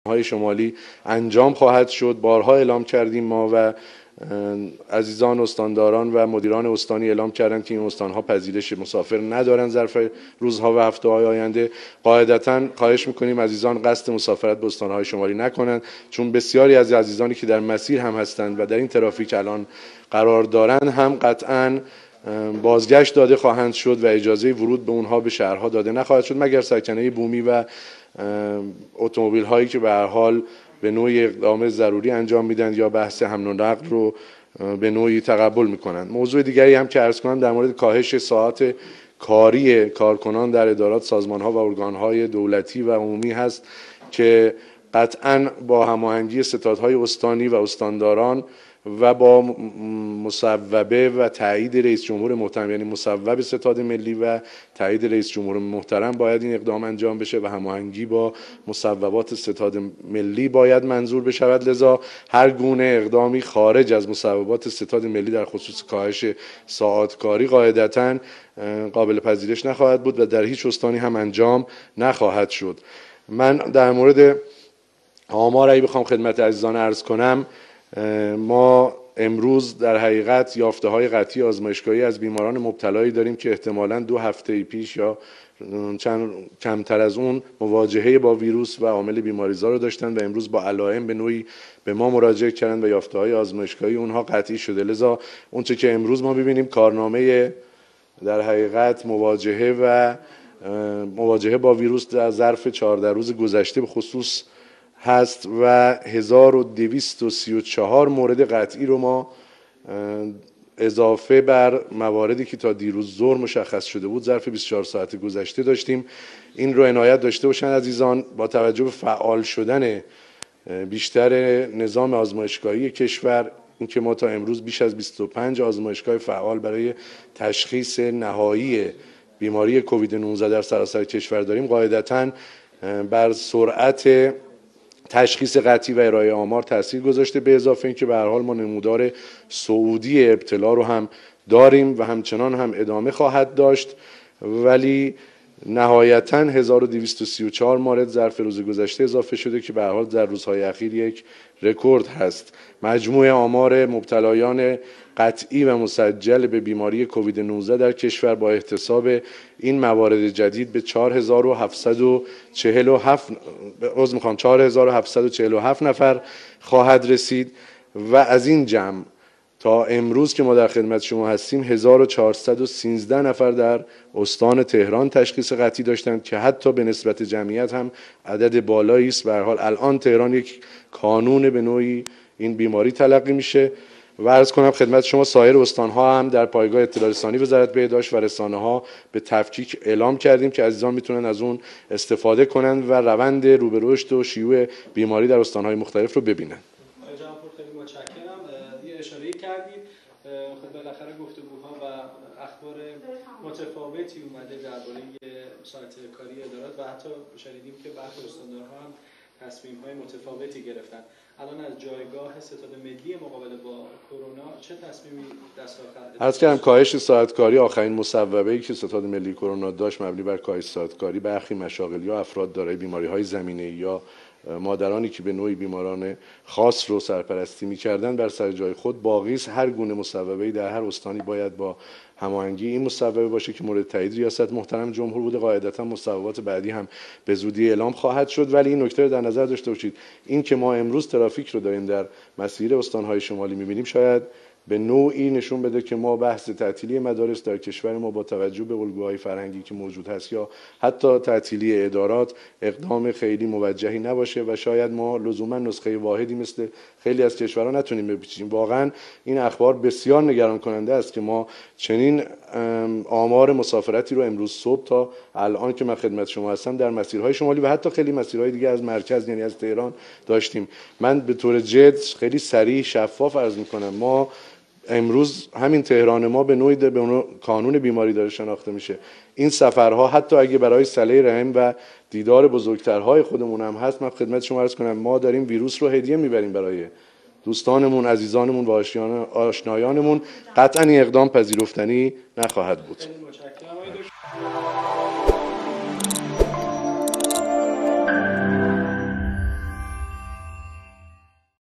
های شمالی انجام خواهد شد. بارها اعلام کردیم ما و عزیزان استانداران و مدیران استانی اعلام کردند که این استانها پذیرش مسافر ندارن ظرف روزها و هفته‌های آینده. قاعدتاً خواهش می‌کنیم عزیزان قصد مسافرت به استانهای شمالی نکنند، چون بسیاری از عزیزانی که در مسیر هم هستند و در این ترافیک الان قرار دارند هم قطعاً بازگشت داده خواهند شد و اجازه ورود به اونها به شهرها داده نخواهد شد مگر سکنه بومی و اتومبیل هایی که به هر حال به نوعی اقدام ضروری انجام میدن یا بحث حمل و نقل رو به نوعی تقبل میکنند. موضوع دیگری هم که عرض کنم در مورد کاهش ساعات کاری کارکنان در ادارات، سازمان ها و ارگان های دولتی و عمومی هست که قطعاً با هماهنگی ستادهای استانی و استانداران و با مصوبه و تایید رئیس جمهور محترم، یعنی مصوب ستاد ملی و تایید رئیس جمهور محترم باید این اقدام انجام بشه و هماهنگی با مصوبات ستاد ملی باید منظور بشود. لذا هر گونه اقدامی خارج از مصوبات ستاد ملی در خصوص کاهش ساعات کاری قاعدتاً قابل پذیرش نخواهد بود و در هیچ استانی هم انجام نخواهد شد. من در مورد آمار اگه بخوام خدمت عزیزان عرض کنم، ما امروز در حقیقت یافته‌های قطعی آزمایشگاهی از بیماران مبتلایی داریم که احتمالاً 2 هفته پیش یا چند کمتر از اون مواجهه با ویروس و عامل بیماریزا رو داشتن و امروز با علائم به نوعی به ما مراجعه کردن و یافته‌های آزمایشگاهی اونها قطعی شده. لذا اونچه که امروز ما ببینیم کارنامه در حقیقت مواجهه با ویروس در ظرف 14 روز گذشته به خصوص هست و 1234 مورد قطعی رو ما اضافه بر مواردی که تا دیروز ظهر مشخص شده بود ظرف 24 ساعت گذشته داشتیم. این رو عنایت داشته باشند عزیزان. با توجه به فعال شدن بیشتر نظام آزمایشگاهی کشور، اینکه ما تا امروز بیش از 25 آزمایشگاه فعال برای تشخیص نهایی بیماری کووید 19 در سراسر کشور داریم، قاعدتاً بر سرعت تشخیص قطعی و ارائه آمار تاثیر گذاشته. به اضافه اینکه به هر حال ما نمودار صعودی ابتلا رو هم داریم و همچنان هم ادامه خواهد داشت، ولی نهایتاً 1234 مورد ظرف روز گذشته اضافه شده که به هر حال در روزهای اخیر یک رکورد هست. مجموع آمار مبتلایان قطعی و مسجل به بیماری کووید 19 در کشور با احتساب این موارد جدید به 4747 نفر خواهد رسید و از این جمع تا امروز که ما در خدمت شما هستیم 1413 نفر در استان تهران تشخیص قطعی داشتند که حتی به نسبت جمعیت هم عدد بالایی است. به هر حال الان تهران یک کانون به نوعی این بیماری تلقی میشه و عرض کنم خدمت شما سایر استانها هم در پایگاه اطلاع رسانی وزارت بهداشت و رسانه‌ها به تفکیک اعلام کردیم که عزیزان میتونن از اون استفاده کنند و روند رو به رشد و شیوع بیماری در استانهای مختلف رو ببینن. جناب خیلی متشکرم. یه اشاره کردید خب بالاخره گفتگوها و اخبار متفاوتی اومده درباره ساعت کاری ادارات و حتی شنیدیم که برخی استاندارها هم تصمیم‌های متفاوتی گرفتن. الان از جایگاه ستاد ملی مقابله با کرونا چه تصمیمی دست آخر؟ عرض کردم کاهش ساعت کاری آخرین مصوبه‌ای که ستاد ملی کرونا داشت مبنی بر کاهش ساعت کاری برخی مشاغل یا افراد دارای بیماری‌های زمینه‌ای یا مادرانی که به نوعی بیماران خاص رو سرپرستی می‌کردند بر سر جای خود باقی است. هر گونه مصوبه‌ای در هر استانی باید با هماهنگی این مصوبه باشه که مورد تایید ریاست محترم جمهور بوده. قاعدتاً مصوبات بعدی هم به زودی اعلام خواهد شد، ولی این نکته رو در نظر داشته باشید این که ما امروز ترافیک رو داریم در مسیر استان‌های شمالی می‌بینیم شاید به نوعی نشون بده که ما بحث تعطیلی مدارس در کشور ما با توجه به الگوهای فرهنگی که موجود هست یا حتی تعطیلی ادارات اقدام خیلی موجهی نباشه و شاید ما لزوما نسخه واحدی مثل خیلی از کشورها نتونیم بپیچیم. واقعا این اخبار بسیار نگران کننده است که ما چنین آمار مسافرتی رو امروز صبح تا الان که من خدمت شما هستم در مسیرهای شمالی و حتی خیلی مسیرهای دیگه از مرکز یعنی از تهران داشتیم. من به طور جد خیلی صریح شفاف عرض می‌کنم ما امروز همین تهران ما به نوعی به کانون بیماری داره شناخته میشه. این سفرها حتی اگه برای صله رحم و دیدار بزرگترهای خودمون هم هست، من خدمت شما عرض کنم ما داریم ویروس رو هدیه میبریم برای دوستانمون، عزیزانمون و آشنایانمون. قطعا این اقدام پذیرفتنی نخواهد بود.